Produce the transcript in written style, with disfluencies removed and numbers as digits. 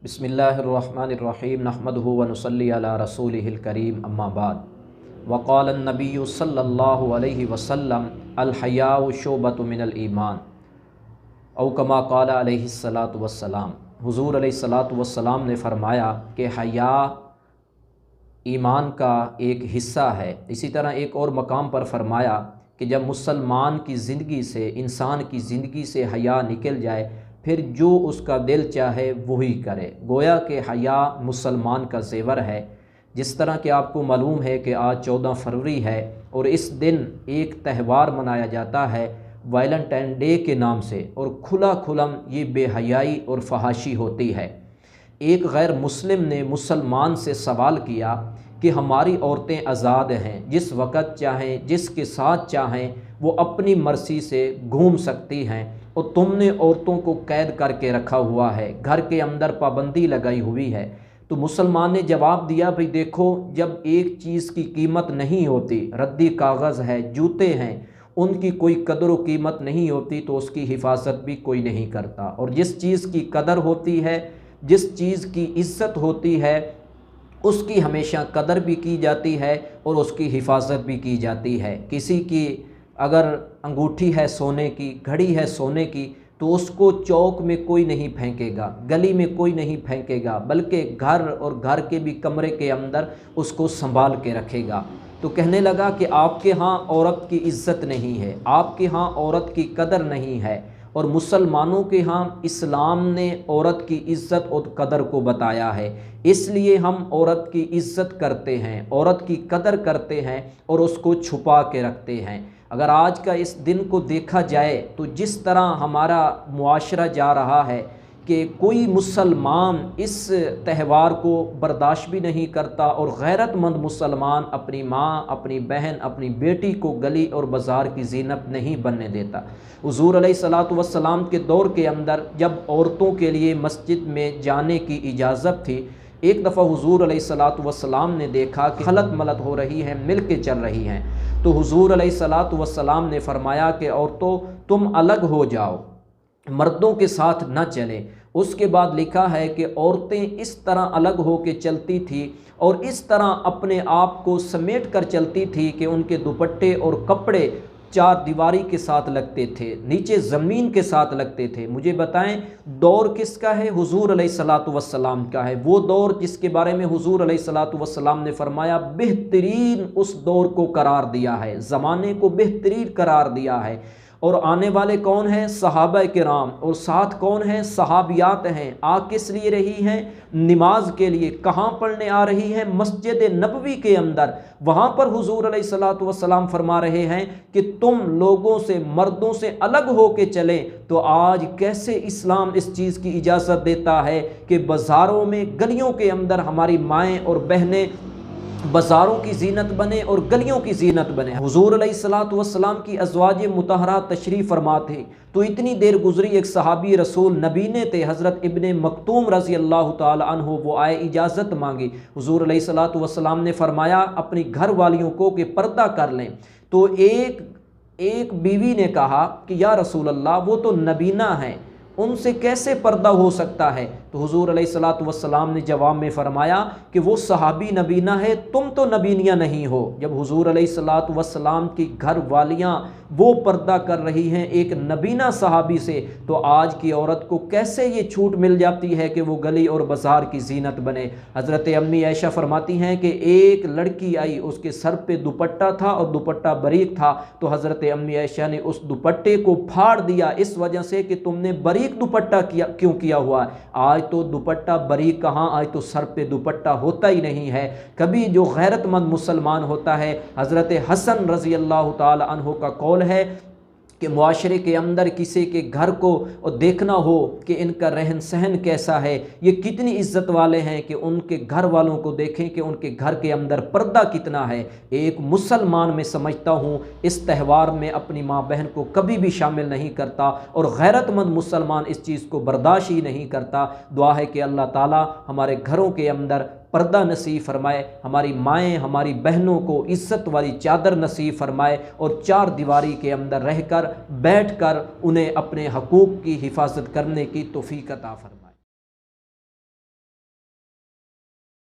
बिस्मिल्लाहिर्रहमानिर्रहीम नहमदुहु व नुसल्ली अला रसूलिहिल करीम अम्मा बाद वक़ाल अन्नबिय्यु सल्लल्लाहु अलैहि वसल्लम अल हयाउ शुअबतु मिनल ईमान औ कमा क़ाल अलैहिस्सलातु वस्सलाम। हुज़ूर अलैहिस्सलातु वस्सलाम ने फरमाया कि हया ईमान का एक हिस्सा है। इसी तरह एक और मकाम पर फरमाया कि जब मुसलमान की ज़िंदगी से, इंसान की ज़िंदगी से हया निकल जाए फिर जो उसका दिल चाहे वही करे। गोया कि हया मुसलमान का ज़ेवर है। जिस तरह कि आपको मालूम है कि आज 14 फरवरी है और इस दिन एक त्यौहार मनाया जाता है वैलेंटाइन डे के नाम से, और खुला खुलम ये बेहयाई और फहाशी होती है। एक गैर मुस्लिम ने मुसलमान से सवाल किया कि हमारी औरतें आज़ाद हैं, जिस वक़्त चाहें जिसके साथ चाहें वो अपनी मर्ज़ी से घूम सकती हैं, और तुमने औरतों को कैद करके रखा हुआ है, घर के अंदर पाबंदी लगाई हुई है। तो मुसलमान ने जवाब दिया, भाई देखो, जब एक चीज़ की कीमत नहीं होती, रद्दी कागज़ है, जूते हैं, उनकी कोई कदर व कीमत नहीं होती तो उसकी हिफाजत भी कोई नहीं करता। और जिस चीज़ की कदर होती है, जिस चीज़ की इज़्ज़त होती है, उसकी हमेशा कदर भी की जाती है और उसकी हिफाजत भी की जाती है। किसी की अगर अंगूठी है सोने की, घड़ी है सोने की, तो उसको चौक में कोई नहीं फेंकेगा, गली में कोई नहीं फेंकेगा, बल्कि घर और घर के भी कमरे के अंदर उसको संभाल के रखेगा। तो कहने लगा कि आपके यहाँ औरत की इज़्ज़त नहीं है, आपके यहाँ औरत की कदर नहीं है, और मुसलमानों के यहाँ इस्लाम ने औरत की इज़्ज़त और कदर को बताया है। इसलिए हम औरत की इज़्ज़त करते हैं, औरत की कदर करते हैं और उसको छुपा के रखते हैं। अगर आज का इस दिन को देखा जाए तो जिस तरह हमारा मुआशरा जा रहा है कि कोई मुसलमान इस त्यौहार को बर्दाश्त भी नहीं करता, और गैरतमंद मुसलमान अपनी माँ, अपनी बहन, अपनी बेटी को गली और बाज़ार की ज़ीनत नहीं बनने देता। हुज़ूर अलैहिस्सलातु वस्सलाम के दौर के अंदर जब औरतों के लिए मस्जिद में जाने की इजाज़त थी, एक दफ़ा हुज़ूर अलैहिस्सलातु वस्सलाम ने देखा कि खलत मलत हो रही हैं, मिल के चल रही हैं। तो हुज़ूर अलैहिस्सलातु वस्सलाम ने फरमाया कि औरतों, तुम अलग हो जाओ, मर्दों के साथ न चलें। उसके बाद लिखा है कि औरतें इस तरह अलग हो के चलती थी और इस तरह अपने आप को समेट कर चलती थी कि उनके दुपट्टे और कपड़े चार दीवारी के साथ लगते थे, नीचे ज़मीन के साथ लगते थे। मुझे बताएं, दौर किसका है? हुज़ूर अलैहिस्सलातु वस्सलाम का है। वो दौर जिसके बारे में हुज़ूर अलैहिस्सलातु वस्सलाम ने फरमाया बेहतरीन उस दौर को करार दिया है, ज़माने को बेहतरीन करार दिया है। और आने वाले कौन हैं? सहाबा किराम, और साथ कौन हैं? सहाबियात हैं। आ किस लिए रही हैं? नमाज के लिए। कहाँ पढ़ने आ रही हैं? मस्जिद नबवी के अंदर। वहाँ पर हुज़ूर अलैहिस्सलातु वस्सलाम फरमा रहे हैं कि तुम लोगों से, मर्दों से अलग हो के चले। तो आज कैसे इस्लाम इस चीज़ की इजाज़त देता है कि बाज़ारों में, गलियों के अंदर हमारी माएँ और बहनें बाज़ारों की ज़ीनत बने और गलियों की ज़ीनत बने। हुज़ूर अलैहिस्सलातु वस्सलाम की अज़वाज मुतहरात तशरीफ़ फरमा थे, तो इतनी देर गुज़री, एक सहाबी रसूल नबीने थे, हज़रत इब्ने मक्तूम रज़ी अल्लाह ताला अन्हु, वो आए, इजाज़त मांगी। हुज़ूर अलैहिस्सलातु वस्सलाम ने फरमाया अपनी घर वालियों को कि पर्दा कर लें। तो एक बीवी ने कहा कि या रसूल अल्लाह, वो तो नबीना हैं, उनसे कैसे पर्दा हो सकता है? तो हुज़ूर अलैहिस्सलातु वस्सलाम ने जवाब में फ़रमाया कि वो सहाबी नबीना है, तुम तो नबीनिया नहीं हो। जब हुज़ूर अलैहिस्सलातु वस्सलाम की घर वालियाँ वो पर्दा कर रही हैं एक नबीना सहाबी से, तो आज की औरत को कैसे ये छूट मिल जाती है कि वो गली और बाज़ार की ज़ीनत बने? हज़रत अम्मी आयशा फरमाती हैं कि एक लड़की आई, उसके सर पे दुपट्टा था और दुपट्टा बारीक था, तो हज़रत अम्मी आयशा ने उस दुपट्टे को फाड़ दिया इस वजह से कि तुमने बारीक दुपट्टा क्यों किया हुआ है? आज तो दुपट्टा बारीक कहाँ, आज तो सर पे दुपट्टा होता ही नहीं है। कभी जो गैरतमंद मुसलमान होता है, हज़रत हसन रज़ी अल्लाह ताला अन्हु का कौल है कि मुआशरे के अंदर किसी के घर को और देखना हो कि इनका रहन सहन कैसा है, ये कितनी इज्जत वाले हैं, कि उनके घर वालों को देखें कि उनके घर के अंदर पर्दा कितना है। एक मुसलमान मैं समझता हूँ इस त्यौहार में अपनी माँ बहन को कभी भी शामिल नहीं करता, और गैरतमंद मुसलमान इस चीज़ को बर्दाश्त ही नहीं करता। दुआ है कि अल्लाह ताला हमारे घरों के अंदर पर्दा नसीब फरमाए, हमारी माएँ, हमारी बहनों को इज़्ज़त वाली चादर नसीब फरमाए, और चार दीवारी के अंदर रहकर, बैठकर उन्हें अपने हकूक़ की हिफाजत करने की तौफ़ीक़ अता फरमाए।